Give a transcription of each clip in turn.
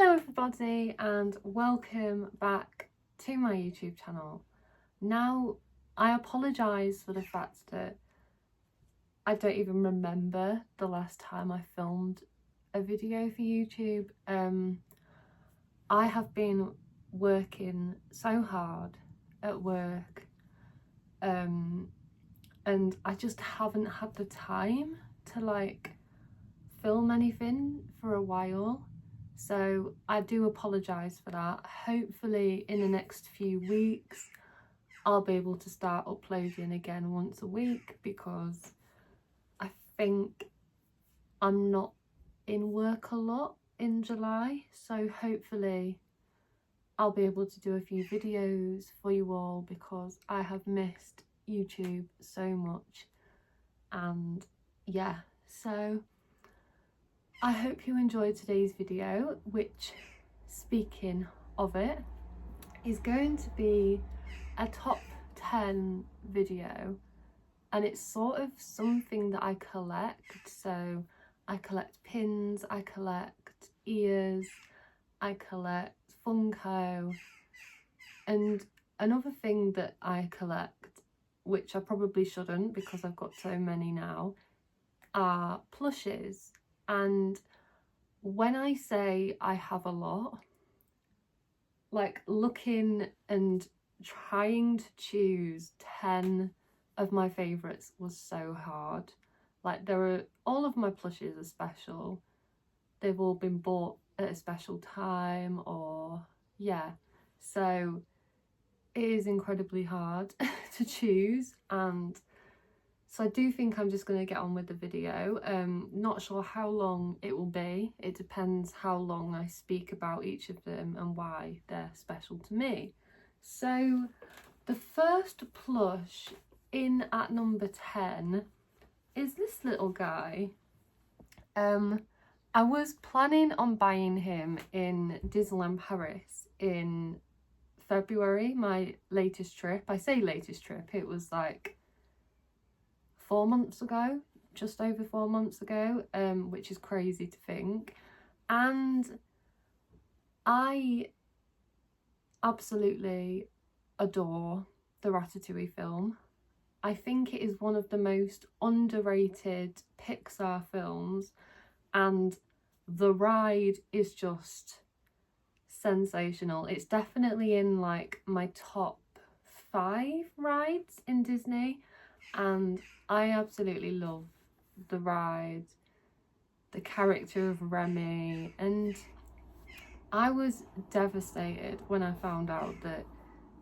Hello everybody and welcome back to my YouTube channel. Now, I apologise for the fact that I don't even remember the last time I filmed a video for YouTube. I have been working so hard at work and I just haven't had the time to film anything for a while. So I do apologise for that. Hopefully in the next few weeks I'll be able to start uploading again once a week, because I think I'm not in work a lot in July, so hopefully I'll be able to do a few videos for you all, because I have missed YouTube so much. And yeah, so I hope you enjoyed today's video, which, speaking of it, is going to be a top 10 video, and it's sort of something that I collect. So I collect pins, I collect ears, I collect Funko, and another thing that I collect, which I probably shouldn't because I've got so many now, are plushes. And when I say I have a lot, like, looking and trying to choose 10 of my favourites was so hard. Like, all of my plushes are special. They've all been bought at a special time, or yeah. So it is incredibly hard to choose, and so I do think I'm just going to get on with the video. Not sure how long it will be. It depends how long I speak about each of them and why they're special to me. So the first plush in at number 10 is this little guy. I was planning on buying him in Disneyland Paris in February, my latest trip. I say latest trip, it was like 4 months ago, just over 4 months ago, which is crazy to think. And I absolutely adore the Ratatouille film. I think it is one of the most underrated Pixar films, and the ride is just sensational. It's definitely in like my top 5 rides in Disney, and I absolutely love the ride, the character of Remy, and I was devastated when I found out that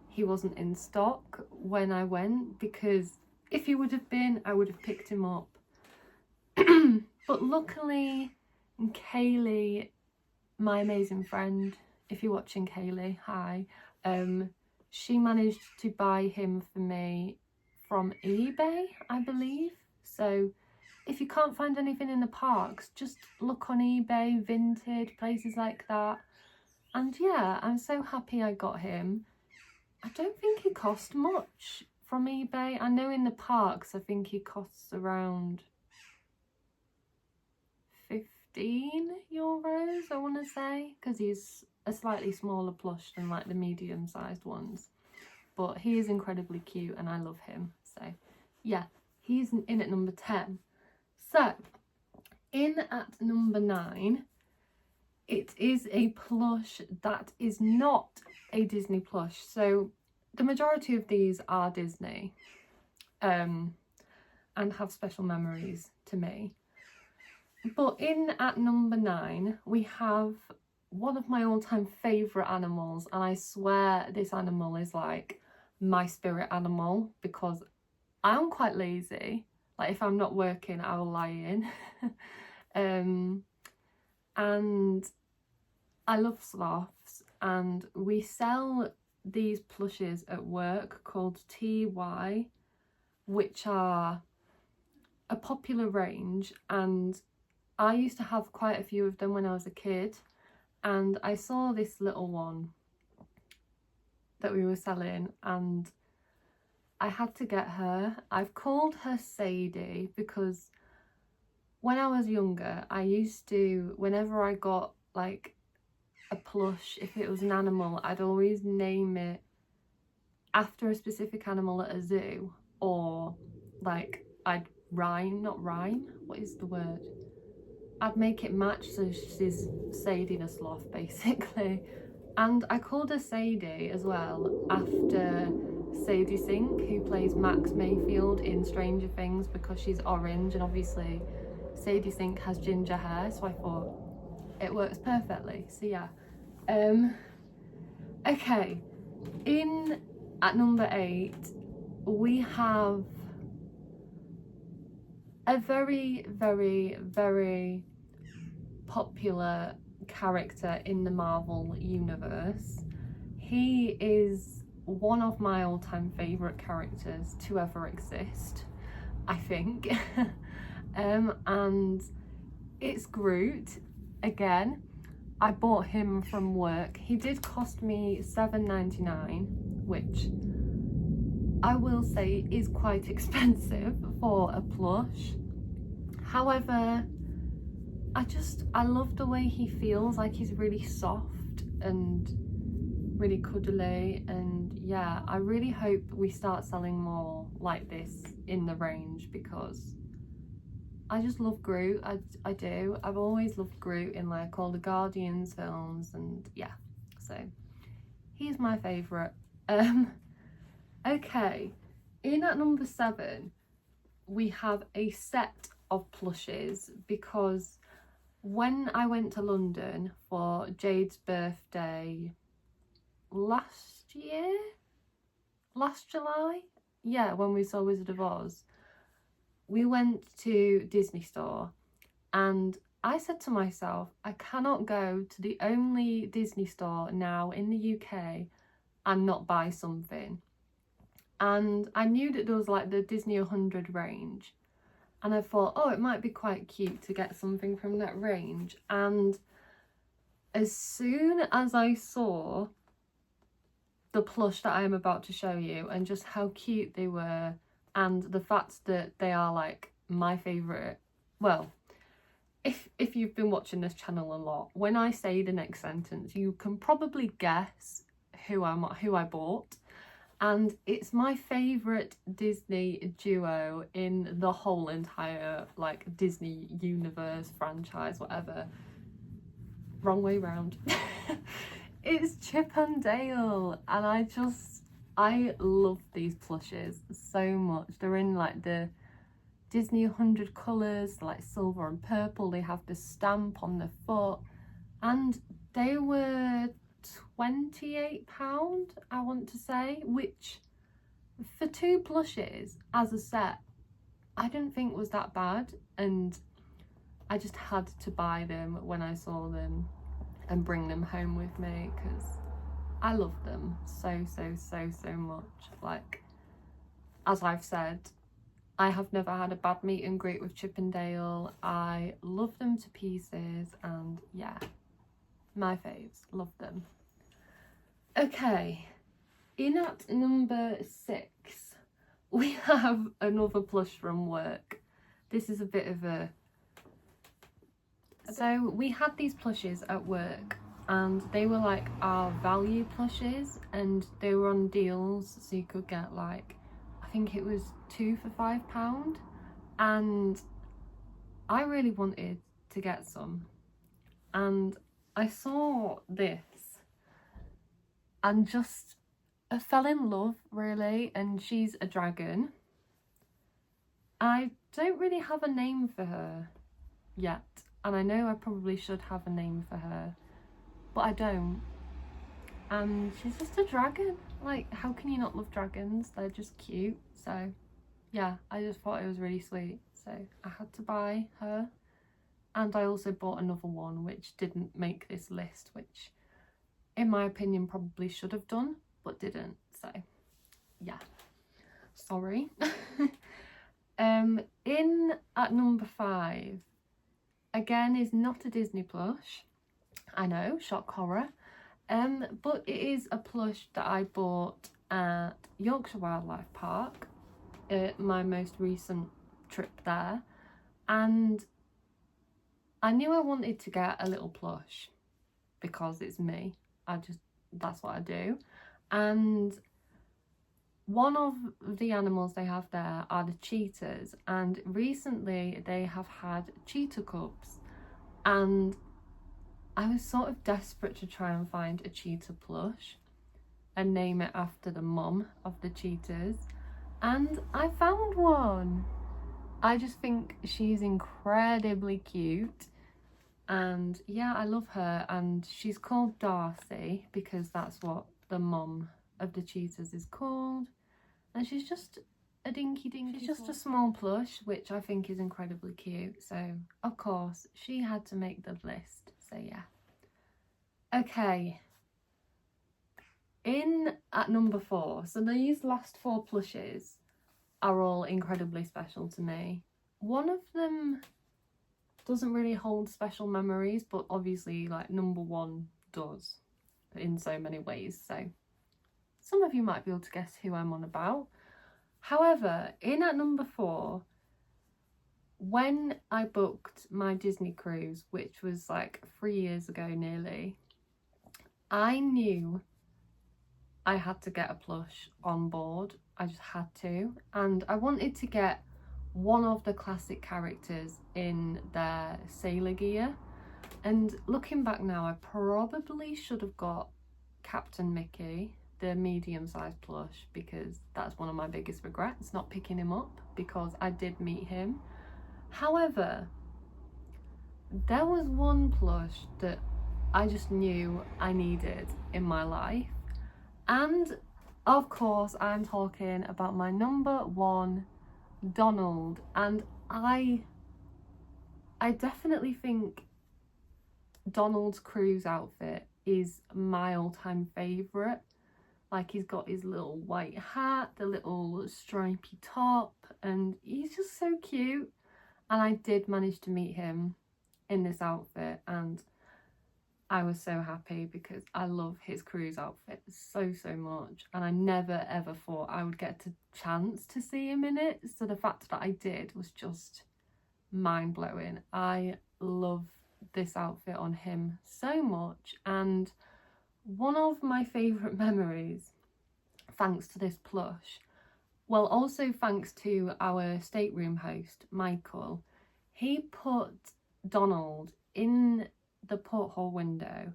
he wasn't in stock when I went, because if he would have been, I would have picked him up. But luckily, Kaylee, my amazing friend, if you're watching, Kaylee, hi, she managed to buy him for me from eBay, I believe. So if you can't find anything in the parks, just look on eBay, Vinted, places like that. And yeah, I'm so happy I got him. I don't think he cost much from eBay. I know in the parks, I think he costs around €15, I want to say, because he's a slightly smaller plush than like the medium-sized ones. But he is incredibly cute and I love him. So yeah, he's in at number 10. So in at number 9, it is a plush that is not a Disney plush. So the majority of these are Disney and have special memories to me. But in at number 9, we have one of my all-time favourite animals, and I swear this animal is like my spirit animal, because I'm quite lazy. Like, if I'm not working, I will lie in. And I love sloths, and we sell these plushes at work called TY, which are a popular range, and I used to have quite a few of them when I was a kid, and I saw this little one that we were selling and I had to get her. I've called her Sadie because when I was younger, I used to, whenever I got like a plush, if it was an animal, I'd always name it after a specific animal at a zoo, or like I'd what is the word? I'd make it match, so she's Sadie the sloth basically. And I called her Sadie as well after Sadie Sink, who plays Max Mayfield in Stranger Things, because she's orange, and obviously Sadie Sink has ginger hair, so I thought it works perfectly. So yeah. Okay, at number 8 we have a very, very, very popular character in the Marvel universe. He is one of my all-time favourite characters to ever exist, I think. And it's Groot. Again, I bought him from work. He did cost me $7.99, which I will say is quite expensive for a plush. However, I love the way he feels. Like, he's really soft and really cuddly, and yeah, I really hope we start selling more like this in the range, because I just love Groot. I do. I've always loved Groot in like all the Guardians films, and yeah, so he's my favourite. Okay, in at number 7 we have a set of plushes, because when I went to London for Jade's birthday last July, yeah, when we saw Wizard of Oz, we went to Disney Store, and I said to myself, I cannot go to the only Disney store now in the UK and not buy something. And I knew that there was like the Disney 100 range, and I thought, oh, it might be quite cute to get something from that range. And as soon as I saw the plush that I am about to show you, and just how cute they were, and the fact that they are like my favourite, well, if you've been watching this channel a lot, when I say the next sentence, you can probably guess who I bought. And it's my favourite Disney duo in the whole entire like Disney universe, franchise, whatever. Wrong way round. It's Chip and Dale, and I love these plushes so much. They're in like the Disney 100 colours, like silver and purple. They have the stamp on the foot, and they were £28, I want to say, which for 2 plushes as a set I didn't think was that bad, and I just had to buy them when I saw them and bring them home with me, because I love them so much. Like, as I've said, I have never had a bad meet and greet with Chip and Dale. I love them to pieces, and yeah, my faves, love them. Okay, in at number 6 we have another plush from work. This is a bit of a... So we had these plushes at work, and they were like our value plushes, and they were on deals, so you could get like, I think it was 2 for £5, and I really wanted to get some, and I saw this and just I fell in love, really. And she's a dragon. I don't really have a name for her yet, and I know I probably should have a name for her, but I don't. And she's just a dragon. Like, how can you not love dragons? They're just cute. So yeah, I just thought it was really sweet, so I had to buy her. And I also bought another one which didn't make this list, which in my opinion probably should have done, but didn't. So yeah, sorry. In at number 5, again, is not a Disney plush. I know, shock horror. But it is a plush that I bought at Yorkshire Wildlife Park, my most recent trip there, and I knew I wanted to get a little plush, because it's me. That's what I do. And one of the animals they have there are the cheetahs, and recently they have had cheetah cubs, and I was sort of desperate to try and find a cheetah plush and name it after the mum of the cheetahs, and I found one. I just think she's incredibly cute, and yeah, I love her, and she's called Darcy because that's what the mum of the cheetahs is called. And she's just a dinky. She's just a small plush, which I think is incredibly cute. So, of course, she had to make the list. So, yeah. Okay. In at number 4. So, these last 4 plushes are all incredibly special to me. One of them doesn't really hold special memories, but obviously, like, number 1 does in so many ways. So, some of you might be able to guess who I'm on about. However, in at number 4, when I booked my Disney cruise, which was like 3 years ago nearly, I knew I had to get a plush on board. I just had to. And I wanted to get one of the classic characters in their sailor gear. And looking back now, I probably should have got Captain Mickey, the medium-sized plush, because that's one of my biggest regrets, not picking him up, because I did meet him. However, there was one plush that I just knew I needed in my life, and of course I'm talking about my number 1, Donald. And I definitely think Donald's cruise outfit is my all-time favourite. Like, he's got his little white hat, the little stripy top, and he's just so cute. And I did manage to meet him in this outfit, and I was so happy because I love his cruise outfit so much, and I never ever thought I would get a chance to see him in it. So the fact that I did was just mind-blowing. I love this outfit on him so much, and one of my favourite memories, thanks to this plush, well, also thanks to our stateroom host, Michael, he put Donald in the porthole window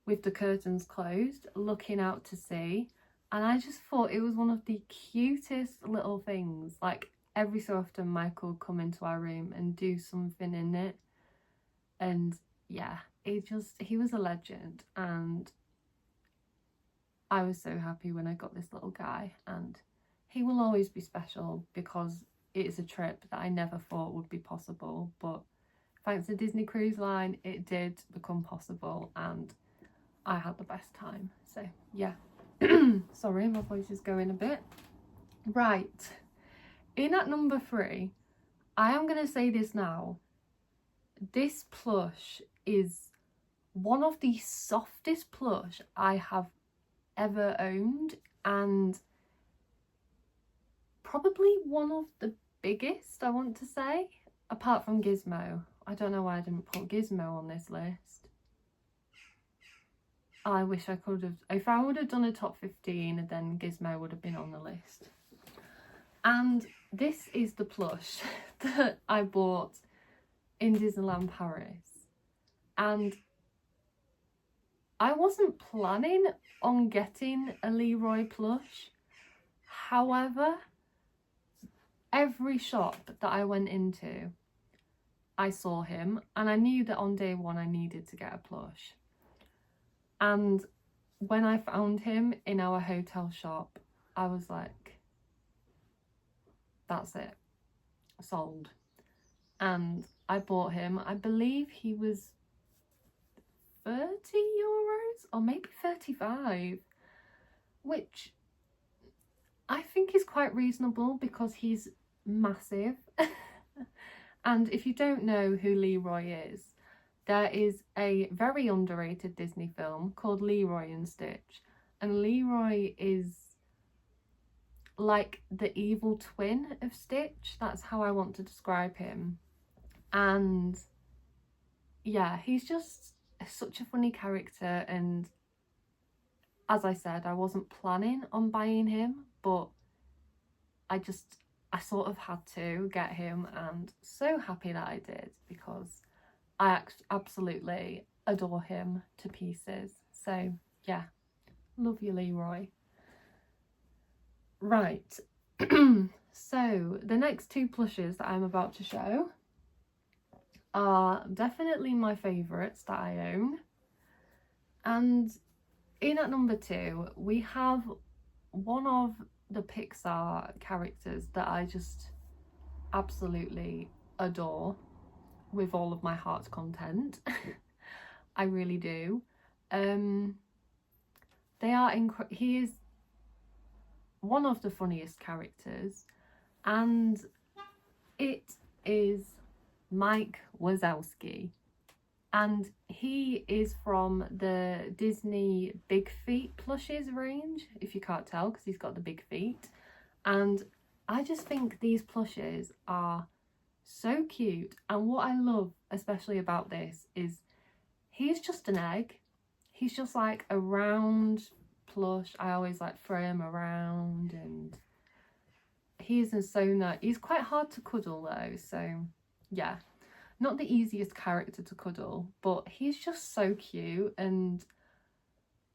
with the curtains closed, looking out to sea, and I just thought it was one of the cutest little things. Like, every so often Michael would come into our room and do something in it, and yeah, he was a legend, and I was so happy when I got this little guy, and he will always be special because it is a trip that I never thought would be possible, but thanks to Disney Cruise Line it did become possible, and I had the best time. So yeah. Sorry, my voice is going a bit. Right, in at number 3, I am going to say this now, this plush is one of the softest plush I have ever owned, and probably one of the biggest, I want to say, apart from Gizmo. I don't know why I didn't put Gizmo on this list. I wish I could have. If I would have done a top 15, then Gizmo would have been on the list. And this is the plush that I bought in Disneyland Paris, and I wasn't planning on getting a Leroy plush. However, every shop that I went into, I saw him, and I knew that on day 1 I needed to get a plush. And when I found him in our hotel shop, I was like, that's it, sold. And I bought him. I believe he was €30 or maybe 35, which I think is quite reasonable because he's massive. And if you don't know who Leroy is, there is a very underrated Disney film called Leroy and Stitch, and Leroy is like the evil twin of Stitch. That's how I want to describe him. And yeah, he's just such a funny character, and as I said, I wasn't planning on buying him, but I sort of had to get him, and so happy that I did, because I absolutely adore him to pieces. So yeah, love you, Leroy. Right, so the next two plushes that I'm about to show are definitely my favourites that I own. And in at number 2, we have one of the Pixar characters that I just absolutely adore with all of my heart's content. I really do. He is one of the funniest characters, and it is Mike Wazowski. And he is from the Disney Big Feet plushes range, if you can't tell, because he's got the big feet. And I just think these plushes are so cute. And what I love especially about this is he's just an egg. He's just like a round plush. I always like throw him around, and he's so nice. He's quite hard to cuddle though, so yeah. Not the easiest character to cuddle, but he's just so cute. And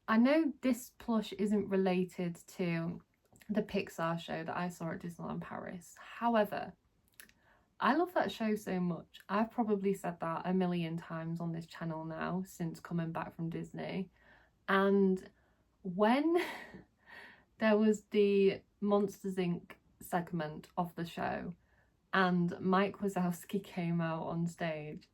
I know this plush isn't related to the Pixar show that I saw at Disneyland Paris. However, I love that show so much. I've probably said that a million times on this channel now since coming back from Disney. And when there was the Monsters Inc. segment of the show and Mike Wazowski came out on stage,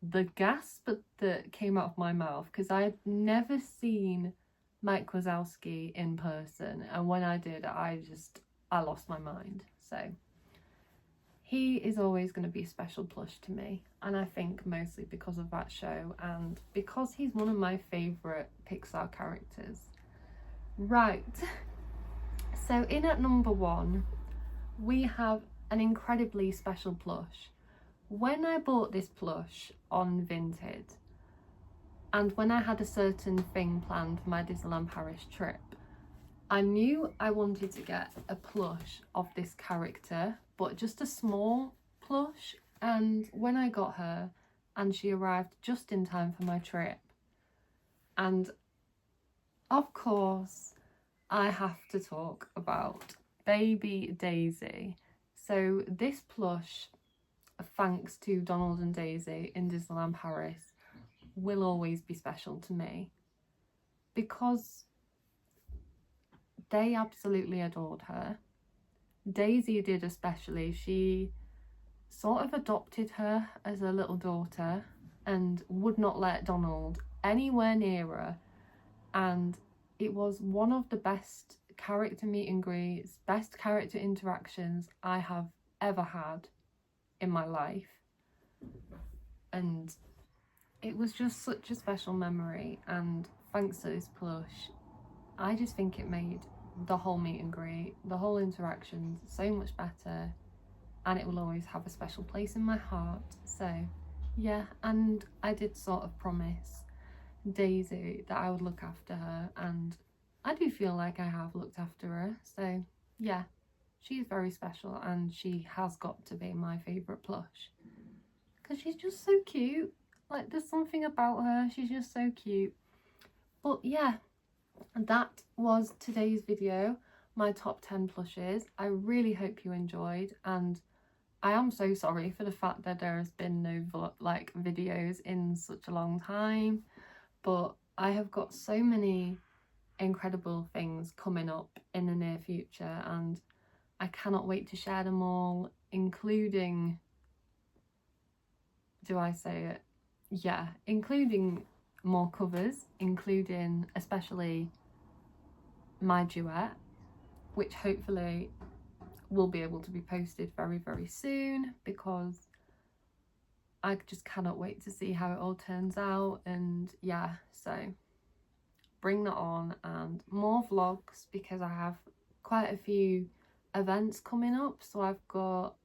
the gasp that came out of my mouth, because I had never seen Mike Wazowski in person, and when I did, I lost my mind. So he is always going to be a special plush to me, and I think mostly because of that show and because he's one of my favourite Pixar characters. Right, so in at number 1 we have an incredibly special plush. When I bought this plush on Vinted, and when I had a certain thing planned for my Disneyland Paris trip, I knew I wanted to get a plush of this character, but just a small plush. And when I got her, and she arrived just in time for my trip, and of course I have to talk about baby Daisy. So this plush, thanks to Donald and Daisy in Disneyland Paris, will always be special to me, because they absolutely adored her. Daisy did especially. She sort of adopted her as a little daughter and would not let Donald anywhere near her, and it was one of the best character meet and greets, best character interactions I have ever had in my life. And it was just such a special memory, and thanks to this plush, I just think it made the whole meet and greet, the whole interactions so much better, and it will always have a special place in my heart. So yeah, and I did sort of promise Daisy that I would look after her, and I do feel like I have looked after her. So yeah, she's very special, and she has got to be my favourite plush because she's just so cute. Like, there's something about her, she's just so cute. But yeah, that was today's video, my top 10 plushes. I really hope you enjoyed, and I am so sorry for the fact that there has been no videos in such a long time, but I have got so many incredible things coming up in the near future, and I cannot wait to share them all, including, do I say it? Yeah, including more covers, including especially my duet, which hopefully will be able to be posted very, very soon, because I just cannot wait to see how it all turns out. And yeah, so bring that on, and more vlogs, because I have quite a few events coming up. So I've got,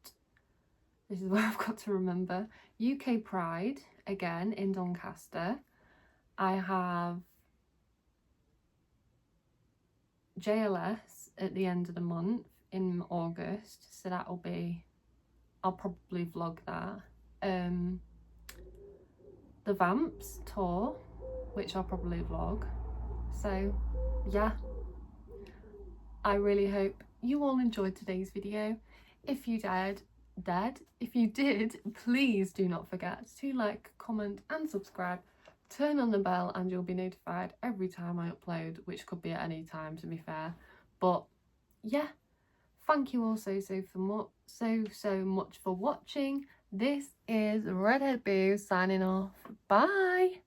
this is where I've got to remember, UK Pride again in Doncaster. I have JLS at the end of the month in August, so that'll be, I'll probably vlog that. The Vamps tour, which I'll probably vlog. So yeah, I really hope you all enjoyed today's video. If you did, please do not forget to like, comment and subscribe. Turn on the bell and you'll be notified every time I upload, which could be at any time, to be fair. But yeah, thank you all so much for watching. This is Redhead Boo signing off. Bye.